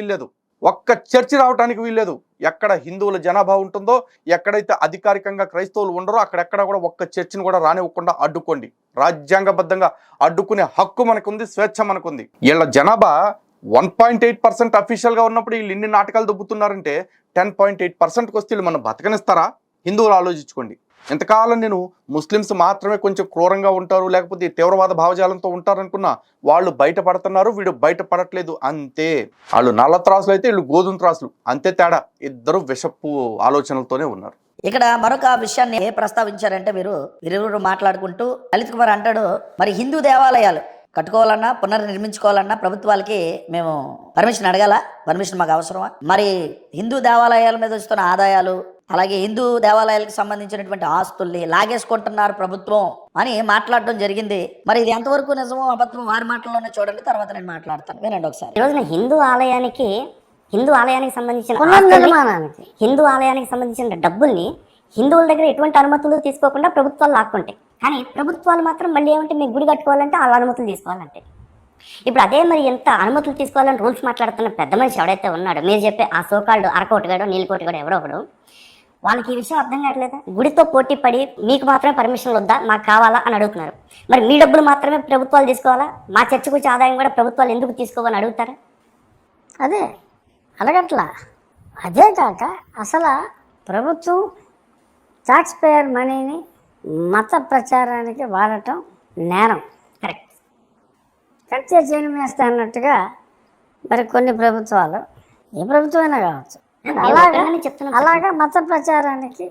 వీల్లేదు, ఎక్కడ హిందువుల జనాభా ఉంటుందో, ఎక్కడైతే అధికారికంగా క్రైస్తవులు ఉండరో అక్కడెక్కడ కూడా ఒక్క చర్చిని కూడా రానివ్వకుండా అడ్డుకోండి. రాజ్యాంగబద్ధంగా అడ్డుకునే హక్కు మనకుంది, స్వేచ్ఛ మనకుంది. వీళ్ళ జనాభా 1.8% అఫీషియల్గా ఉన్నప్పుడు వీళ్ళు ఇన్ని నాటకాలు దొబ్బుతున్నారంటే 10.8%కి వస్తే వీళ్ళు మనం బతకనిస్తారా? హిందువులు ఆలోచించుకోండి. ఎంతకాలం నేను ముస్లిమ్స్ మాత్రమే కొంచెం క్రూరంగా ఉంటారు, లేకపోతే తీవ్రవాద భావజాలంతో ఉంటారనుకున్నా వాళ్ళు బయటపడుతున్నారు, వీడు బయటపడట్లేదు అంతే. వాళ్ళు నల్ల త్రాసులు అయితే వీళ్ళు గోధుమ త్రాసులు, అంతే తేడా. ఇద్దరు విషపు ఆలోచనలతోనే ఉన్నారు. ఇక్కడ మరొక విషయాన్ని ప్రస్తావించారంటే వీరిరువురు మాట్లాడుకుంటూ లలిత్ కుమార్ అంటాడు, మరి హిందూ దేవాలయాలు కట్టుకోవాలన్నా పునర్నిర్మించుకోవాలన్నా ప్రభుత్వాలకి మేము పర్మిషన్ అడగాల, పర్మిషన్ మాకు అవసరమా? మరి హిందూ దేవాలయాల మీద వస్తున్న ఆదాయాలు, అలాగే హిందూ దేవాలయాలకు సంబంధించినటువంటి ఆస్తుల్ని లాగేసుకుంటున్నారు ప్రభుత్వం అని మాట్లాడడం జరిగింది. మరి ఇది ఎంతవరకు నిజమో అబద్ధమో వారి మాటల్లోనే చూడండి, తర్వాత నేను మాట్లాడతాను, వినండి ఒకసారి. ఈ రోజున హిందూ ఆలయానికి సంబంధించిన హిందూ ఆలయానికి సంబంధించిన డబ్బుల్ని హిందువుల దగ్గర ఎటువంటి అనుమతులు తీసుకోకుండా ప్రభుత్వాలు లాక్కుంటాయి. కానీ ప్రభుత్వాలు మాత్రం మళ్ళీ ఏమంటే మేము గుడి కట్టుకోవాలంటే వాళ్ళ అనుమతులు తీసుకోవాలంటే. ఇప్పుడు అదే మరి ఎంత అనుమతులు తీసుకోవాలని రూల్స్ మాట్లాడుతున్న పెద్ద మనిషి ఎవడైతే ఉన్నాడో, మీరు చెప్పే ఆ సోకాల్డ్ అరకోటిగాడో నీలకోటిగాడో ఎవరో ఒకడు, వాళ్ళకి ఈ విషయం అర్థం కావట్లేదా? గుడితో పోటీ పడి మీకు మాత్రమే పర్మిషన్లు వద్దా, మాకు కావాలా అని అడుగుతున్నారు. మరి మీ డబ్బులు మాత్రమే ప్రభుత్వాలు తీసుకోవాలా, మా చర్చకు వచ్చే ఆదాయం కూడా ప్రభుత్వాలు ఎందుకు తీసుకోవాలని అడుగుతారా? అదే అడగట్లా. అదే కాక అసలు ప్రభుత్వం టాక్స్ పేయర్ మనీని మత ప్రచారానికి వాడటం నేరం. కరెక్ట్. కట్టే చేయడం వేస్తా అన్నట్టుగా మరి కొన్ని ప్రభుత్వాలు, ఏ ప్రభుత్వమైనా కావచ్చు, అలాగా మత ప్రచారానికి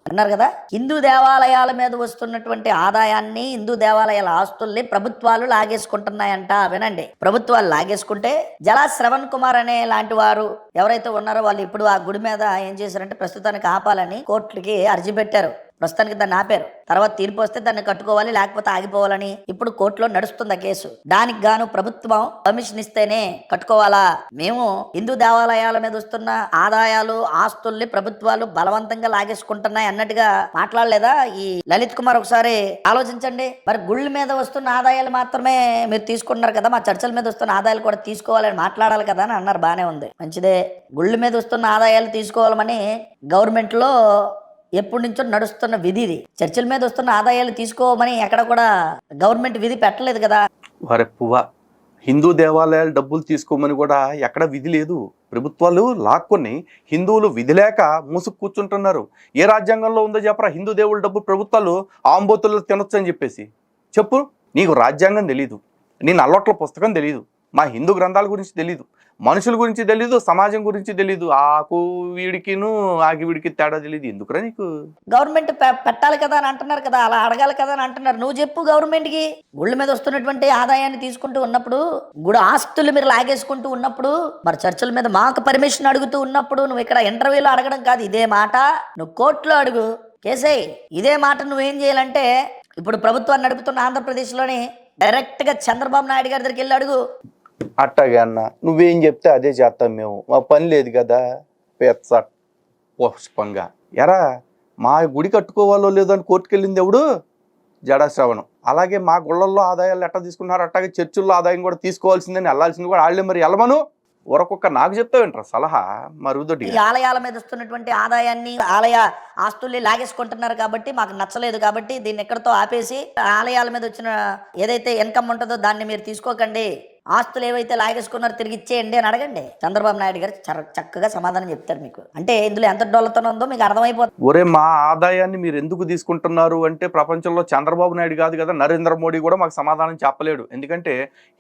అన్నారు కదా. హిందూ దేవాలయాల మీద వస్తున్నటువంటి ఆదాయాన్ని, హిందూ దేవాలయాల ఆస్తుల్ని ప్రభుత్వాలు లాగేసుకుంటున్నాయంట. వినండి, ప్రభుత్వాలు లాగేసుకుంటే జలా శ్రవణ్ కుమార్ అనే లాంటి వారు ఎవరైతే ఉన్నారో వాళ్ళు ఇప్పుడు ఆ గుడి మీద ఏం చేశారంటే ప్రస్తుతానికి ఆపాలని కోర్టులకి అర్జీ పెట్టారు. ప్రస్తుతానికి దాన్ని ఆపారు, తర్వాత తీర్పు వస్తే దాన్ని కట్టుకోవాలి లేకపోతే ఆగిపోవాలని ఇప్పుడు కోర్టులో నడుస్తుంది ఆ కేసు. దానికి గాను ప్రభుత్వం పర్మిషన్ ఇస్తేనే కట్టుకోవాలా, మేము హిందూ దేవాలయాల మీద వస్తున్న ఆదాయాలు ఆస్తుల్ని ప్రభుత్వాలు బలవంతంగా లాగేసుకుంటున్నాయి అన్నట్టుగా మాట్లాడలేదా ఈ లలిత్ కుమార్? ఒకసారి ఆలోచించండి. మరి గుళ్ళ మీద వస్తున్న ఆదాయాలు మాత్రమే మీరు తీసుకున్నారు కదా, మా చర్చల మీద వస్తున్న ఆదాయాలు కూడా తీసుకోవాలని మాట్లాడాలి కదా అని అన్నారు. బానే ఉంది, మంచిదే. గుళ్ళ మీద వస్తున్న ఆదాయాలు తీసుకోవాలని గవర్నమెంట్ లో ఎప్పటి నుంచో నడుస్తున్న విధి ఇది. చర్చిల మీద వస్తున్న ఆదాయాలు తీసుకోమని ఎక్కడ కూడా గవర్నమెంట్ విధి పెట్టలేదు కదా. వారి పువ్వ హిందూ దేవాలయాలు డబ్బులు తీసుకోమని కూడా ఎక్కడ విధి లేదు. ప్రభుత్వాలు లాక్కొని హిందువులు విధి లేక మూసుకు కూర్చుంటున్నారు. ఏ రాజ్యాంగంలో ఉందో చెప్పరా హిందూ దేవుళ్ళ డబ్బు ప్రభుత్వాలు ఆంబోతులు తినొచ్చు అని చెప్పేసి? చెప్పు. నీకు రాజ్యాంగం తెలీదు, నీ నల్లొట్ల పుస్తకం తెలీదు, మా హిందూ గ్రంథాల గురించి తెలీదు, మనుషుల గురించి తెలీదు, సమాజం గురించి తెలీదు. ఆకు వీడికిను ఆకి వీడికి తేడా తెలీదు. ఎందుకురా నీకు? గవర్నమెంట్ పెట్టాలి కదా అని అంటున్నారు కదా, అలా అడగాలి కదా అని అంటున్నారు. నువ్వు చెప్పు గవర్నమెంట్కి. గుళ్ళ మీద వస్తున్నటువంటి ఆదాయాన్ని తీసుకుంటూ ఉన్నప్పుడు, గుడి ఆస్తులు మీరు లాగేసుకుంటూ ఉన్నప్పుడు, మరి చర్చల మీద మాకు పర్మిషన్ అడుగుతూ ఉన్నప్పుడు నువ్వు ఇక్కడ ఇంటర్వ్యూలో అడగడం కాదు, ఇదే మాట నువ్వు కోర్టులో అడుగు, కేసే. ఇదే మాట నువ్వేం చేయాలంటే ఇప్పుడు ప్రభుత్వాన్ని నడుపుతున్న ఆంధ్రప్రదేశ్లోని డైరెక్ట్గా చంద్రబాబు నాయుడు గారి దగ్గరికి వెళ్ళి అడుగు. అట్టగా అన్న నువ్వేం చెప్తే అదే చేస్తాం మేము, మా పని లేదు కదా. పెచ్చ పుష్పంగా ఎరా మా గుడి కట్టుకోవాలో లేదో అని కోర్టుకు వెళ్ళింది ఎవడు? జడాశ్రవణం. అలాగే మా గుళ్ళల్లో ఆదాయాలు ఎట్లా తీసుకున్నారు అట్టాగే చర్చిల్లో ఆదాయం కూడా తీసుకోవాల్సిందని వెళ్ళాల్సింది కూడా వాళ్ళే. మరి వెళ్ళమను ఒరకొక్క నాకు చెప్తావేంటారా సలహా? మరుగుదొడ్డి ఈ ఆలయాల మీద వస్తున్నటువంటి ఆదాయాన్ని, ఆలయ ఆస్తుల్ని లాగేసుకుంటున్నారు కాబట్టి మాకు నచ్చలేదు కాబట్టి దీన్ని ఎక్కడితో ఆపేసి ఆలయాల మీద వచ్చిన ఏదైతే ఇన్కమ్ ఉంటుందో దాన్ని మీరు తీసుకోకండి, ఆస్తులు ఏవైతే లాగేసుకున్నారో తిరిగి ఇచ్చేయండి అని అడగండి. చంద్రబాబు నాయుడు గారు చక్కగా సమాధానం చెప్తారు మీకు. అంటే ఇందులో ఎంత డొల్లతనం ఉందో మీకు అర్థమైపోతుంది. ఒరే మా ఆదాయాన్ని మీరు ఎందుకు తీసుకుంటున్నారు అంటే ప్రపంచంలో చంద్రబాబు నాయుడు కాదు కదా, నరేంద్ర మోడీ కూడా మాకు సమాధానం చెప్పలేడు. ఎందుకంటే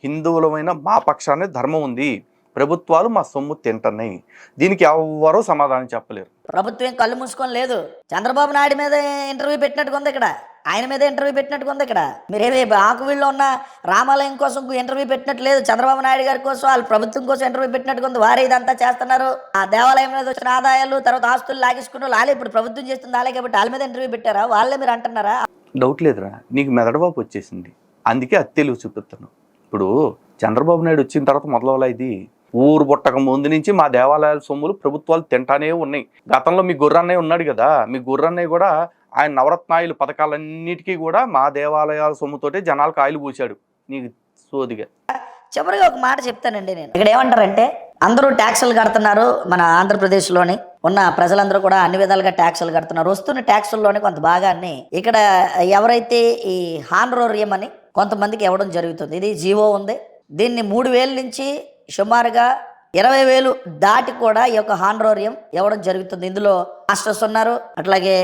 హిందువులమైన మా పక్షాన్ని ధర్మం ఉంది, ప్రభుత్వాలు మా సొమ్ము తింటున్నాయి. దీనికి ఎవరూ సమాధానం చెప్పలేరు. ప్రభుత్వం కళ్ళు మూసుకొని లేదు. చంద్రబాబు నాయుడు మీద ఇంటర్వ్యూ పెట్టినట్టుగా ఉంది ఇక్కడ, ఆయన మీద ఇంటర్వ్యూ పెట్టినట్టుగా ఉంది ఇక్కడ. మీరేమి ఆకువీళ్ళలో ఉన్న రామాలయం కోసం ఇంటర్వ్యూ పెట్టినట్టు లేదు, చంద్రబాబు నాయుడు గారి కోసం వాళ్ళ ప్రభుత్వం కోసం ఇంటర్వ్యూ పెట్టినట్టుగా ఉంది. వారే ఇదంతా చేస్తున్నారు. ఆ దేవాలయం మీద వచ్చిన ఆదాయాలు తర్వాత ఆస్తులు లాగేసుకున్న వాళ్ళే ఇప్పుడు ప్రభుత్వం చేస్తుంది వాళ్ళే కాబట్టి వాళ్ళ మీద ఇంటర్వ్యూ పెట్టారా? వాళ్ళే మీరు అంటున్నారా? డౌట్ లేదురా, నీకు మెదడుబాబు వచ్చేసింది, అందుకే అది తెలివి చూపిస్తాను. ఇప్పుడు చంద్రబాబు నాయుడు వచ్చిన తర్వాత మొదలవలా ఇది ఊరు పుట్టక ముందు నుంచి మా దేవాలయాల సొమ్ములు ప్రభుత్వాలు తింటానే ఉన్నాయి. గతంలో మీ గుర్రన్నయ్య ఉన్నాడు కదా, మీ గుర్రన్నయ్య కూడా ఆయన నవరత్నాయులు పథకాలన్నిటికీ కూడా మా దేవాలయాల సొమ్ముతోటే జనాలకు ఆయిలు పూశాడు. నీకు సోదిగా. చివరిగా ఒక మాట చెప్తానండి నేను. ఇక్కడ ఏమంటారంటే అందరూ ట్యాక్సులు కడుతున్నారు, మన ఆంధ్రప్రదేశ్లోని ఉన్న ప్రజలందరూ కూడా అన్ని విధాలుగా ట్యాక్సులు కడుతున్నారు. వస్తున్న ట్యాక్సుల్లోనే కొంత భాగాన్ని ఇక్కడ ఎవరైతే ఈ హానరోరియం అని కొంతమందికి ఇవ్వడం జరుగుతుంది. ఇది జీవో ఉంది. దీన్ని 3,000 నుంచి సుమారుగా 20,000 దాటి కూడా ఈ యొక్క హానరోరియం ఇవ్వడం జరుగుతుంది. ఇందులో మాస్టర్స్ ఉన్నారు, అట్లాగే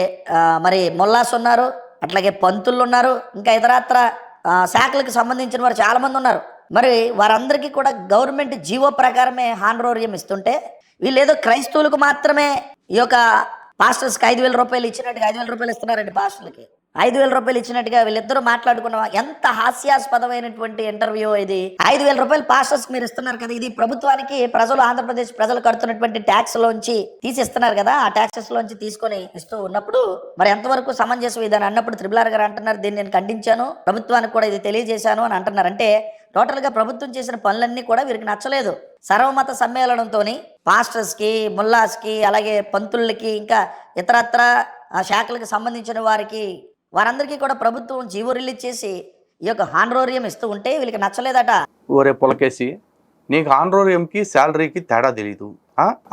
మరి మొల్లాస్ ఉన్నారు, అట్లాగే పంతులు ఉన్నారు, ఇంకా ఇతరత్ర శాఖలకు సంబంధించిన వారు చాలా మంది ఉన్నారు. మరి వారందరికీ కూడా గవర్నమెంట్ జీవో ప్రకారమే హానరోరియం ఇస్తుంటే వీళ్ళు ఏదో క్రైస్తవులకు మాత్రమే ఈ యొక్క పాస్టర్స్కి 5,000 రూపాయలు ఇచ్చినట్టుగా 5,000 రూపాయలు ఇస్తున్నారండి. పాస్టర్లకి 5,000 రూపాయలు ఇచ్చినట్టుగా వీళ్ళిద్దరూ మాట్లాడుకున్న ఎంత హాస్యాస్పదమైనటువంటి ఇంటర్వ్యూ ఇది. 5,000 రూపాయలు పాస్టర్స్ మీరు ఇస్తున్నారు కదా, ఇది ప్రభుత్వానికి ప్రజలు, ఆంధ్రప్రదేశ్ ప్రజలు కడుతున్నటువంటి ట్యాక్స్ లోంచి తీసి ఇస్తున్నారు కదా, ఆ ట్యాక్సెస్ లోంచి తీసుకొని ఇస్తూ ఉన్నప్పుడు మరి ఎంతవరకు సమంజసం ఇదని అన్నప్పుడు త్రిబుల్ గారు అంటున్నారు, దీన్ని నేను ఖండించాను, ప్రభుత్వానికి కూడా ఇది తెలియజేశాను అని అంటున్నారు. అంటే టోటల్గా ప్రభుత్వం చేసిన పనులన్నీ కూడా వీరికి నచ్చలేదు. సర్వమత సమ్మేళనంతో పాస్టర్స్కి, ముల్లాస్కి, అలాగే పంతులకి, ఇంకా ఇతరత్ర శాఖలకు సంబంధించిన వారందరికీ కూడా ప్రభుత్వం జీవో రిలీజ్ చేసి ఈ యొక్క హానరోరియం ఇస్తూ ఉంటే వీళ్ళకి నచ్చలేదట. ఓరే పులకేసి, నీకు హానరోరియంకి శాలరీకి తేడా తెలీదు,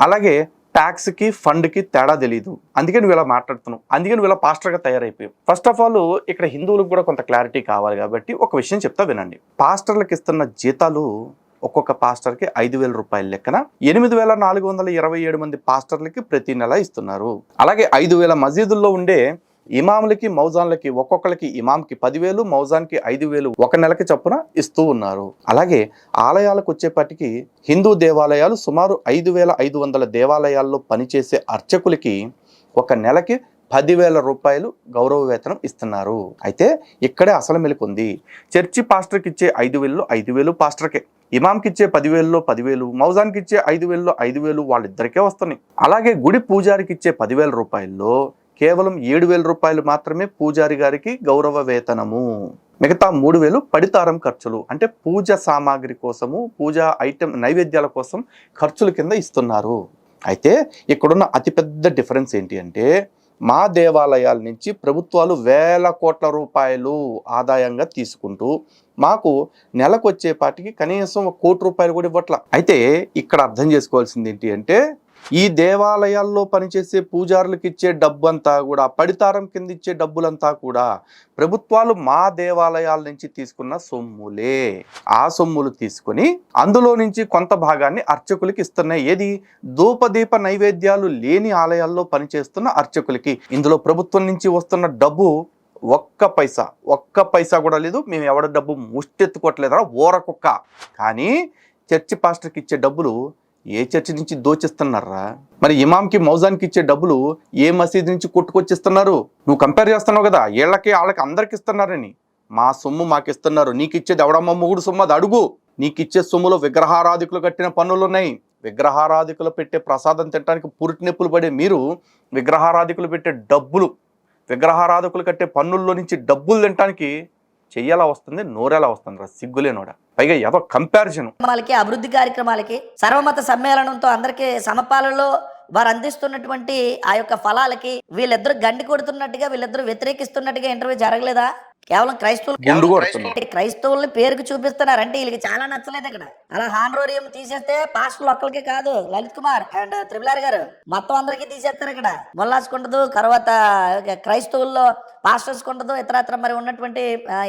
అలాగే ట్యాక్స్కి ఫండ్కి తేడా తెలీదు. అందుకే నువ్వు ఇలా మాట్లాడుతున్నావు, అందుకే నువ్వు ఇలా పాస్టర్గా తయారైపోయావు. ఫస్ట్ ఆఫ్ ఆల్ ఇక్కడ హిందువులకు కూడా కొంత క్లారిటీ కావాలి కాబట్టి ఒక విషయం చెప్తా వినండి. పాస్టర్లకు ఇస్తున్న జీతాలు ఒక్కొక్క పాస్టర్కి 5,000 రూపాయల లెక్కన 8,427 మంది పాస్టర్లకి ప్రతి నెల ఇస్తున్నారు. అలాగే 5,000 మసీదుల్లో ఉండే ఇమాములకి, మౌజాన్లకి ఒక్కొక్కరికి ఇమాంకి 10,000, మౌజాన్కి 5,000 ఒక నెలకి చొప్పున ఇస్తూ ఉన్నారు. అలాగే ఆలయాలకు వచ్చేపటికి హిందూ దేవాలయాలు సుమారు 5,500 దేవాలయాల్లో పనిచేసే అర్చకులకి ఒక నెలకి 10,000 రూపాయలు గౌరవ వేతనం ఇస్తున్నారు. అయితే ఇక్కడే అసలు మెలుకుంది. చర్చి పాస్టర్కి ఇచ్చే 5,000 5,000 పాస్టర్కే, ఇమాంకి ఇచ్చే 10,000 10,000, మౌజాన్కి ఇచ్చే 5,000 5,000 వాళ్ళిద్దరికే వస్తున్నాయి. అలాగే గుడి పూజారికి ఇచ్చే 10,000 రూపాయల్లో కేవలం 7,000 రూపాయలు మాత్రమే పూజారి గారికి గౌరవ వేతనము. మిగతా 3,000 పడితారం ఖర్చులు, అంటే పూజ సామాగ్రి కోసము, పూజా ఐటెం నైవేద్యాల కోసం ఖర్చుల కింద ఇస్తున్నారు. అయితే ఇక్కడున్న అతిపెద్ద డిఫరెన్స్ ఏంటి అంటే మా దేవాలయాల నుంచి ప్రభుత్వాలు వేల కోట్ల రూపాయలు ఆదాయంగా తీసుకుంటూ మాకు నెలకు వచ్చేపాటికి కనీసం 1 కోటి రూపాయలు కూడా ఇవ్వట్ల. అయితే ఇక్కడ అర్థం చేసుకోవాల్సింది ఏంటి అంటే ఈ దేవాలయాల్లో పనిచేసే పూజారులకు ఇచ్చే డబ్బు అంతా కూడా, పడితారం కింద ఇచ్చే డబ్బులంతా కూడా ప్రభుత్వాలు మా దేవాలయాల నుంచి తీసుకున్న సొమ్ములే. ఆ సొమ్ములు తీసుకుని అందులో నుంచి కొంత భాగాన్ని అర్చకులకి ఇస్తున్నాయి. ఏది? ధూపదీప నైవేద్యాలు లేని ఆలయాల్లో పనిచేస్తున్న అర్చకులకి. ఇందులో ప్రభుత్వం నుంచి వస్తున్న డబ్బు ఒక్క పైసా కూడా లేదు. మేము ఎవడ డబ్బు ముష్టెత్తుకోవట్లేదా ఊరకుక్క. కానీ చర్చి పాస్టర్కి ఇచ్చే డబ్బులు ఏ చర్చి నుంచి దోచిస్తున్నారా? మరి ఇమాంకి మౌజాన్కి ఇచ్చే డబ్బులు ఏ మసీదు నుంచి కొట్టుకొచ్చిస్తున్నారు? నువ్వు కంపేర్ చేస్తున్నావు కదా, వీళ్ళకి వాళ్ళకి అందరికి ఇస్తున్నారని. మా సొమ్ము మాకు ఇస్తున్నారు. నీకు ఇచ్చేది ఎవడమ్మ మొగుడు సొమ్ము? అది అడుగు. నీకు ఇచ్చే సొమ్ములో విగ్రహారాధికులు కట్టిన పన్నులు ఉన్నాయి. విగ్రహారాధికులు పెట్టే ప్రసాదం తినడానికి పురిటి నొప్పులు పడే మీరు విగ్రహారాధికులు పెట్టే డబ్బులు, విగ్రహారాధకులు కట్టే పన్నుల్లో నుంచి డబ్బులు తినడానికి చెయ్యేలా వస్తుంది, నోరేలా వస్తుంది రా సిగ్గులేనోడా. పైగా ఏదో కంపారిజన్. అభివృద్ధి కార్యక్రమాలకి సర్వమత సమ్మేళనంతో అందరికీ సమపాలలో వారు అందిస్తున్నటువంటి ఆ యొక్క ఫలాలకి వీళ్ళిద్దరు గండి కొడుతున్నట్టుగా, వీళ్ళిద్దరు వ్యతిరేకిస్తున్నట్టుగా ఇంటర్వ్యూ జరగలేదా? కేవలం క్రైస్తవుల్ని పేరుకి చూపిస్తున్నారు. అంటే వీళ్ళకి చాలా నచ్చలేదు ఇక్కడ. అలా హానరోరియం తీసేస్తే పాస్టర్లు ఒక్కరికి కాదు, లలిత్ కుమార్ అండ్ త్రిబులార్ గారు మొత్తం అందరికీ తీసేస్తారు. ఇక్కడ మొల్లాస్కు ఉండదు, తర్వాత క్రైస్తవుల్లో పాస్టర్స్ ఉండదు, ఇతరత్ర మరి ఉన్నటువంటి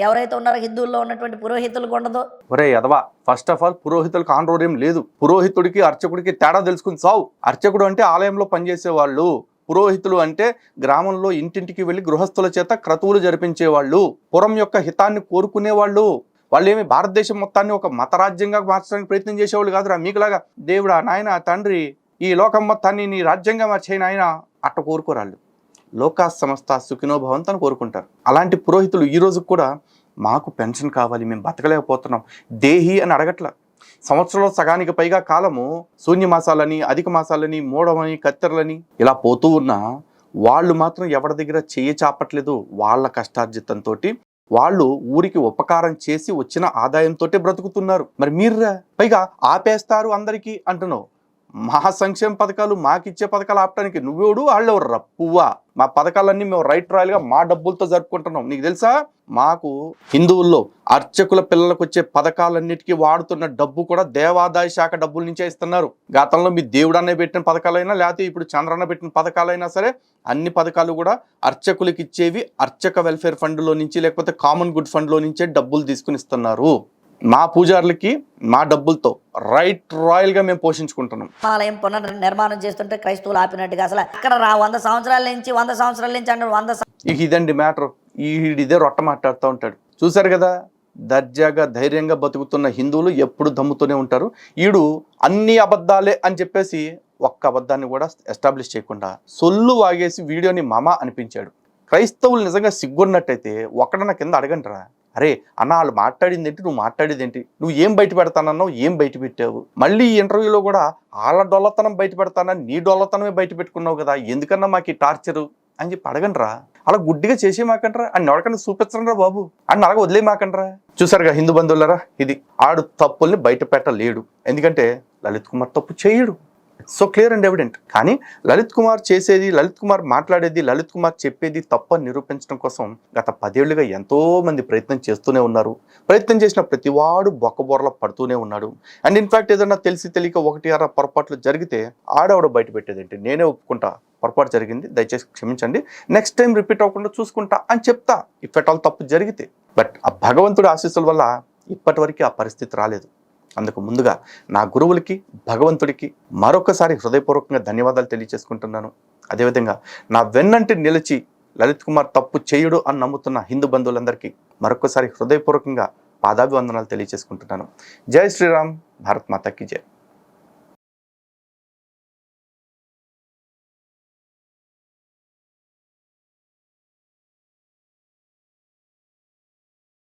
ఎవరైతే ఉన్నారో హిందువుల్లో ఉన్నటువంటి పురోహితులకు ఉండదు. ఒరే యదవా, ఫస్ట్ ఆఫ్ ఆల్ పురోహితులకు హానరోరియం లేదు. పురోహితుడికి అర్చకుడికి తేడా తెలుసుకుని సావు. అర్చకుడు అంటే ఆలయంలో పనిచేసే వాళ్ళు, పురోహితులు అంటే గ్రామంలో ఇంటింటికి వెళ్ళి గృహస్థుల చేత క్రతువులు జరిపించేవాళ్ళు, పురం యొక్క హితాన్ని కోరుకునేవాళ్ళు. వాళ్ళు ఏమి భారతదేశం మొత్తాన్ని ఒక మతరాజ్యంగా మార్చడానికి ప్రయత్నం చేసేవాళ్ళు కాదురా. మీకులాగా దేవుడా, నాయన, తండ్రి, ఈ లోకం మొత్తాన్ని నీ రాజ్యంగా మార్చేయని ఆయన అట్ట కోరుకోరాళ్ళు. లోకా సమస్త సుఖినో భవంతు అని కోరుకుంటారు. అలాంటి పురోహితులు ఈ రోజు కూడా మాకు పెన్షన్ కావాలి, మేము బతకలేకపోతున్నాం, దేహి అని అడగట్ల. సంవత్సరంలో సగానికి పైగా కాలము శూన్యమాసాలని, అధిక మాసాలని, మూఢమని, కత్తెరలని ఇలా పోతూ ఉన్నా వాళ్ళు మాత్రం ఎవరి దగ్గర చెయ్యి చాపట్లేదు. వాళ్ళ కష్టార్జితంతో వాళ్ళు ఊరికి ఉపకారం చేసి వచ్చిన ఆదాయంతో బ్రతుకుతున్నారు. మరి మీర్రా పైగా ఆపేస్తారు అందరికీ అంటున్నావు. మా సంక్షేమ పథకాలు, మాకిచ్చే పథకాలు ఆపడానికి నువ్వేడు వాళ్ళెవర్రా పువ్వా? మా పథకాలన్నీ మేము రైట్ రాయల్గా మా డబ్బులతో జరుపుకుంటున్నాం. నీకు తెలుసా, మాకు హిందువుల్లో అర్చకుల పిల్లలకు వచ్చే పథకాలన్నిటికీ వాడుతున్న డబ్బు కూడా దేవాదాయ శాఖ డబ్బుల నుంచే ఇస్తున్నారు. గతంలో మీ దేవుడన్నే పెట్టిన పథకాలైనా, లేకపోతే ఇప్పుడు చంద్రన్న పెట్టిన పథకాలైనా సరే, అన్ని పథకాలు కూడా అర్చకులకి ఇచ్చేవి అర్చక వెల్ఫేర్ ఫండ్లో నుంచి, లేకపోతే కామన్ గుడ్ ఫండ్లో నుంచే డబ్బులు తీసుకుని ఇస్తున్నారు. మా పూజారులకి మా డబ్బులతో రైట్ రాయల్ గా మేము పోషించుకుంటున్నాం. ఆలయం పునర్నిర్మాణం చేస్తుంటే క్రైస్తవులు ఆపినట్టుగా అసలు అక్కడ 100 సంవత్సరాల నుంచి అంటారు. ఇదండి మ్యాటర్. ఇదే రొట్ట మాట్లాడుతూ ఉంటాడు. చూసారు కదా, దర్జాగా ధైర్యంగా బతుకుతున్న హిందువులు ఎప్పుడు దమ్ముతూనే ఉంటారు. ఈడు అన్ని అబద్ధాలే అని చెప్పేసి ఒక్క అబద్ధాన్ని కూడా ఎస్టాబ్లిష్ చేయకుండా సొల్లు వాగేసి వీడియోని మామ అనిపించాడు. క్రైస్తవులు నిజంగా సిగ్గున్నట్టయితే ఒక్కడన్నా కింద అడగండిరా, అరే అన్న వాళ్ళు మాట్లాడింది ఏంటి, నువ్వు మాట్లాడేది ఏంటి, నువ్వు ఏం బయట పెడతానన్నావు, ఏం బయట పెట్టావు? మళ్ళీ ఈ ఇంటర్వ్యూలో కూడా వాళ్ళ డొల్లతనం బయట పెడతానని నీ డొల్లతనమే బయట పెట్టుకున్నావు కదా, ఎందుకన్నా మాకు ఈ టార్చరు అని చెప్పి అడగండిరా. అలా గుడ్డిగా చేసే మాకండ్రా, అని ఎవరికన్నా చూపించండిరా బాబు, అని అలాగ వదిలే మాకండ్రా. చూసారుగా హిందూ బంధువులరా, ఇది ఆడు తప్పుల్ని బయట పెట్టలేడు. ఎందుకంటే లలిత్ కుమార్ తప్పు చేయడు. So clear and evident. కానీ లలిత్ కుమార్ చేసేది, లలిత్ కుమార్ మాట్లాడేది, లలిత్ కుమార్ చెప్పేది తప్పని నిరూపించడం కోసం గత 10 ఏళ్లుగా ఎంతో మంది ప్రయత్నం చేస్తూనే ఉన్నారు. ప్రయత్నం చేసిన ప్రతివాడు బొక్కబొరల పడుతూనే ఉన్నాడు. అండ్ ఇన్ఫాక్ట్ ఏదన్నా తెలిసి తెలియక 1-6 పొరపాట్లు జరిగితే ఆడవాడు బయట పెట్టేదేంటి, నేనే ఒప్పుకుంటా పొరపాటు జరిగింది, దయచేసి క్షమించండి, నెక్స్ట్ టైం రిపీట్ అవ్వకుండా చూసుకుంటా అని చెప్తా ఇఫ్ ఎట్ ఆల్ తప్పు జరిగితే. బట్ ఆ భగవంతుడి ఆశీస్సుల వల్ల ఇప్పటి వరకు ఆ పరిస్థితి రాలేదు. అందుకు ముందుగా నా గురువులకి, భగవంతుడికి మరొకసారి హృదయపూర్వకంగా ధన్యవాదాలు తెలియజేసుకుంటున్నాను. అదేవిధంగా నా వెన్నంటి నిలిచి లలిత్ కుమార్ తప్పు చేయుడు అని నమ్ముతున్న హిందూ బంధువులందరికీ మరొకసారి హృదయపూర్వకంగా పాదాభివందనాలు తెలియజేసుకుంటున్నాను. జై శ్రీరామ్, భారత్ మాతాకి జై.